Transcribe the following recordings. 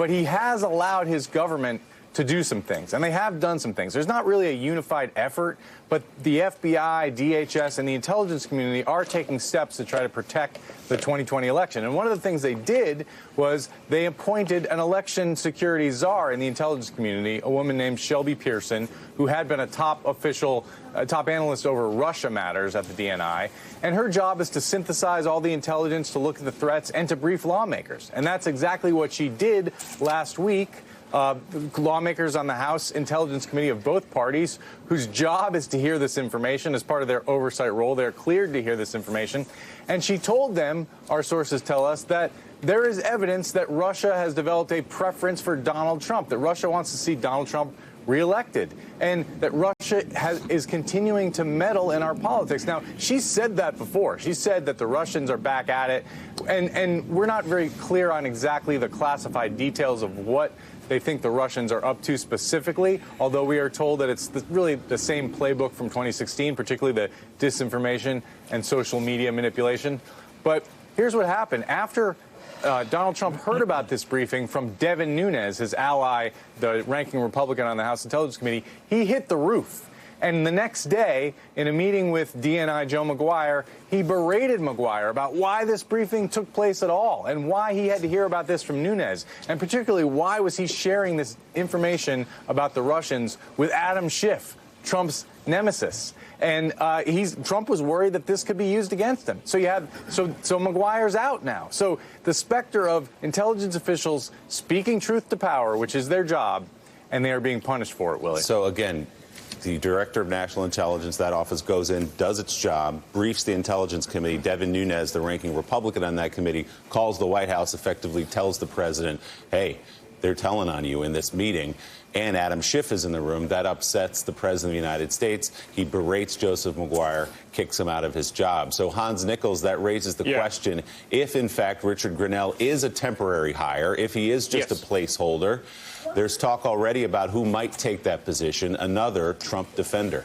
but he has allowed his government to do some things, and they have done some things. There's not really a unified effort, but the FBI, DHS, and the intelligence community are taking steps to try to protect the 2020 election. And one of the things they did was they appointed an election security czar in the intelligence community, a woman named Shelby Pearson, who had been a top official, top analyst over Russia matters at the DNI. And her job is to synthesize all the intelligence, to look at the threats, and to brief lawmakers. And that's exactly what she did last week. Lawmakers on the House Intelligence Committee of both parties, whose job is to hear this information as part of their oversight role. They're cleared to hear this information. And she told them, our sources tell us, that there is evidence that Russia has developed a preference for Donald Trump, that Russia wants to see Donald Trump reelected, and that Russia is continuing to meddle in our politics. Now, she said that before. She said that the Russians are back at it, and we're not very clear on exactly the classified details of what they think the Russians are up to specifically, although we are told that it's really the same playbook from 2016, particularly the disinformation and social media manipulation. But here's what happened. After Donald Trump heard about this briefing from Devin Nunes, his ally, the ranking Republican on the House Intelligence Committee, he hit the roof. And the next day, in a meeting with DNI Joe Maguire, he berated Maguire about why this briefing took place at all and why he had to hear about this from Nunes. And particularly, why was he sharing this information about the Russians with Adam Schiff, Trump's nemesis? And Trump was worried that this could be used against him. So Maguire's out now. So the specter of intelligence officials speaking truth to power, which is their job, and they are being punished for it, Willie. So again, the Director of National Intelligence, that office goes in, does its job, briefs the Intelligence Committee. Devin Nunes, the ranking Republican on that committee, calls the White House, effectively tells the president, hey, they're telling on you in this meeting. And Adam Schiff is in the room. That upsets the President of the United States. He berates Joseph Maguire, kicks him out of his job. So, Hans Nichols, that raises the question, if, in fact, Richard Grenell is a temporary hire, if he is just a placeholder, there's talk already about who might take that position, another Trump defender.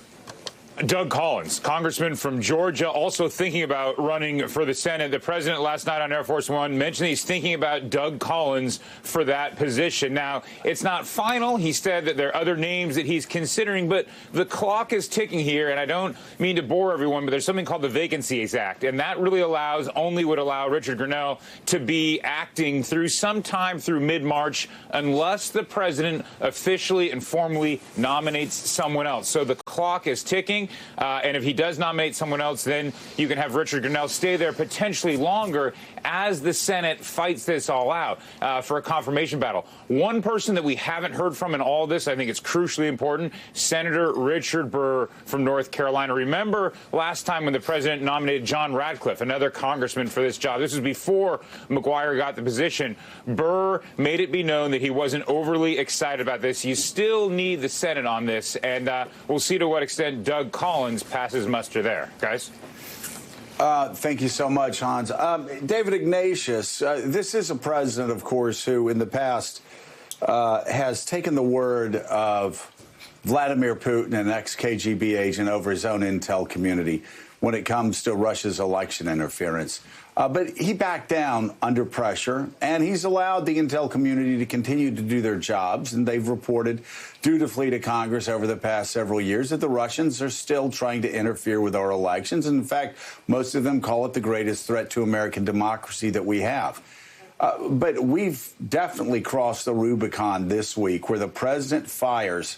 Doug Collins, congressman from Georgia, also thinking about running for the Senate. The president last night on Air Force One mentioned he's thinking about Doug Collins for that position. Now, it's not final. He said that there are other names that he's considering, but the clock is ticking here, and I don't mean to bore everyone, but there's something called the Vacancies Act, and that really would allow Richard Grenell to be acting through sometime through mid-March unless the president officially and formally nominates someone else. So the clock is ticking. And if he does nominate someone else, then you can have Richard Grenell stay there potentially longer as the Senate fights this all out for a confirmation battle. One person that we haven't heard from in all this, I think it's crucially important, Senator Richard Burr from North Carolina. Remember last time when the president nominated John Ratcliffe, another congressman, for this job? This was before Maguire got the position. Burr made it be known that he wasn't overly excited about this. You still need the Senate on this, and we'll see to what extent Doug Collins passes muster there. Guys? Thank you so much, Hans. David Ignatius, this is a president, of course, who in the past has taken the word of Vladimir Putin, an ex-KGB agent, over his own intel community when it comes to Russia's election interference. But he backed down under pressure, and he's allowed the intel community to continue to do their jobs. And they've reported dutifully to Congress over the past several years that the Russians are still trying to interfere with our elections. And in fact, most of them call it the greatest threat to American democracy that we have. But we've definitely crossed the Rubicon this week where the president fires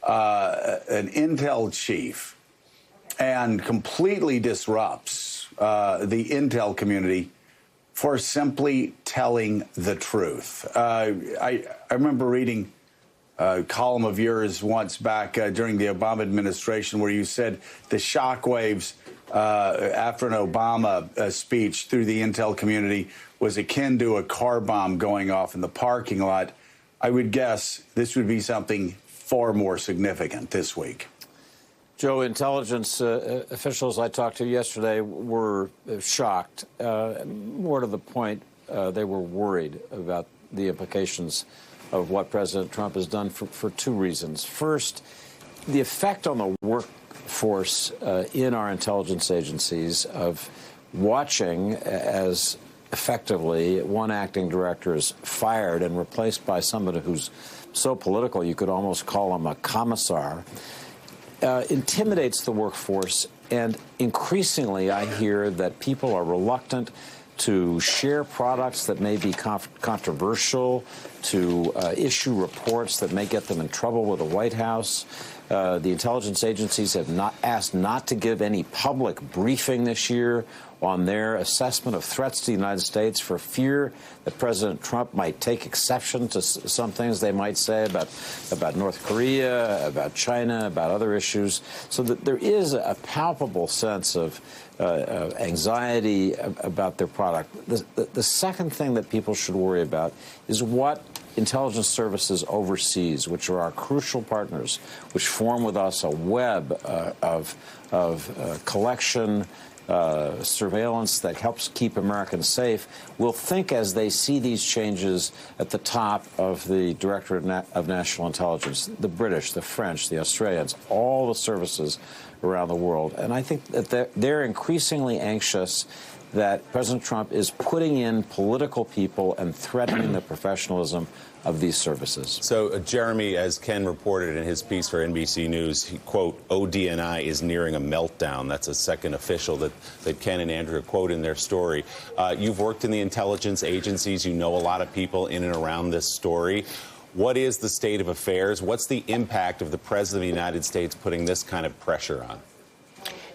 an intel chief and completely disrupts the intel community for simply telling the truth. I remember reading a column of yours once back during the Obama administration where you said the shockwaves after an Obama speech through the intel community was akin to a car bomb going off in the parking lot. I would guess this would be something far more significant this week. Joe, intelligence officials I talked to yesterday were shocked. More to the point, they were worried about the implications of what President Trump has done for two reasons. First, the effect on the workforce in our intelligence agencies of watching as effectively, one acting director is fired and replaced by somebody who's so political you could almost call him a commissar, intimidates the workforce. And increasingly, I hear that people are reluctant to share products that may be controversial, to issue reports that may get them in trouble with the White House. The intelligence agencies have asked not to give any public briefing this year on their assessment of threats to the United States for fear that President Trump might take exception to some things they might say about North Korea, about China, about other issues. So that there is a palpable sense of anxiety about their product. The second thing that people should worry about is what intelligence services overseas, which are our crucial partners, which form with us a web of collection, surveillance that helps keep Americans safe, will think as they see these changes at the top of the Directorate of National Intelligence, the British, the French, the Australians, all the services around the world. And I think that they're increasingly anxious that President Trump is putting in political people and threatening the professionalism of these services. So, Jeremy, as Ken reported in his piece for NBC News, he, quote, ODNI is nearing a meltdown. That's a second official that Ken and Andrea quote in their story. You've worked in the intelligence agencies. You know a lot of people in and around this story. What is the state of affairs? What's the impact of the President of the United States putting this kind of pressure on?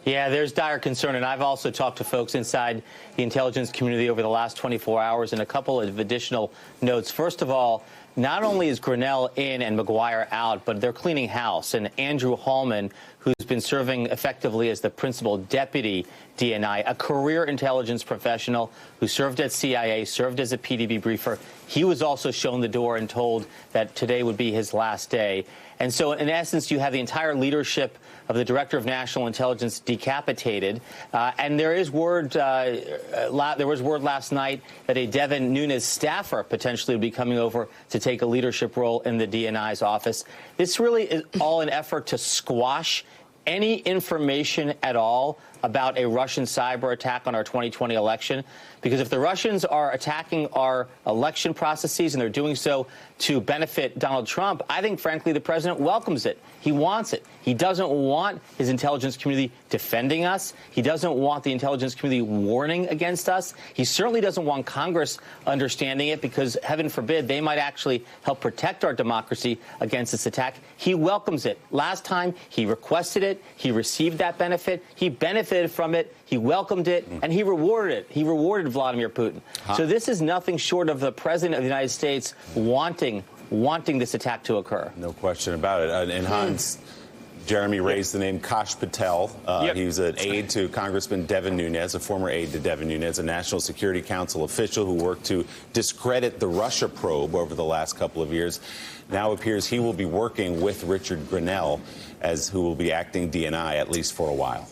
Yeah, there's dire concern, and I've also talked to folks inside the intelligence community over the last 24 hours, and a couple of additional notes. First of all, not only is Grenell in and McGuire out, but they're cleaning house. And Andrew Hallman, who's been serving effectively as the principal deputy DNI, a career intelligence professional who served at CIA, served as a PDB briefer, he was also shown the door and told that today would be his last day. And so, in essence, you have the entire leadership of the Director of National Intelligence decapitated. And there is word, there was word last night that a Devin Nunes staffer potentially would be coming over to take a leadership role in the DNI's office. This really is all an effort to squash any information at all about a Russian cyber attack on our 2020 election. Because if the Russians are attacking our election processes and they're doing so to benefit Donald Trump, I think, frankly, the president welcomes it. He wants it. He doesn't want his intelligence community defending us. He doesn't want the intelligence community warning against us. He certainly doesn't want Congress understanding it because, heaven forbid, they might actually help protect our democracy against this attack. He welcomes it. Last time, he requested it. He received that benefit. He benefited from it. He welcomed it, and he rewarded it. He rewarded Vladimir Putin. So this is nothing short of the president of the United States wanting this attack to occur. No question about it. And Hans, Jeremy raised the name Kash Patel. He was an aide to Congressman Devin Nunes, a former aide to Devin Nunes, a National Security Council official who worked to discredit the Russia probe over the last couple of years. Now appears he will be working with Richard Grenell, who will be acting DNI at least for a while.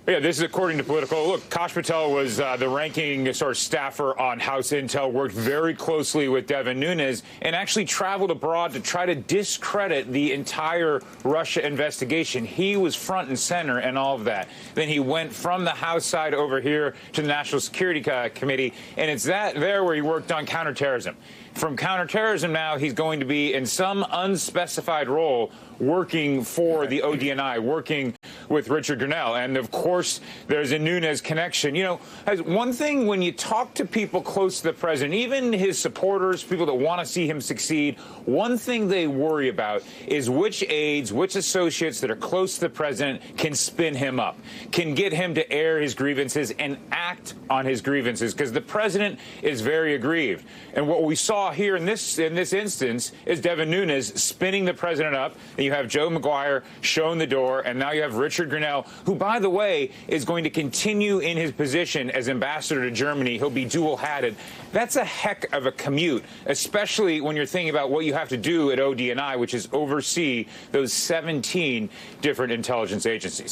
Yeah, this is according to Politico. Look, Kash Patel was the ranking sort of staffer on House Intel, worked very closely with Devin Nunes, and actually traveled abroad to try to discredit the entire Russia investigation. He was front and center in all of that. Then he went from the House side over here to the National Security Committee, and it's there where he worked on counterterrorism. From counterterrorism now, he's going to be in some unspecified role working for the ODNI, working with Richard Grenell. And, of course, there's a Nunes connection. You know, one thing when you talk to people close to the president, even his supporters, people that want to see him succeed, one thing they worry about is which aides, which associates that are close to the president can spin him up, can get him to air his grievances and act on his grievances, because the president is very aggrieved. And what we saw here in this instance is Devin Nunes spinning the president up, and you have Joe McGuire shown the door, and now you have Richard Grenell, who, by the way, is going to continue in his position as ambassador to Germany. He'll be dual-hatted. That's a heck of a commute, especially when you're thinking about what you have to do at ODNI, which is oversee those 17 different intelligence agencies.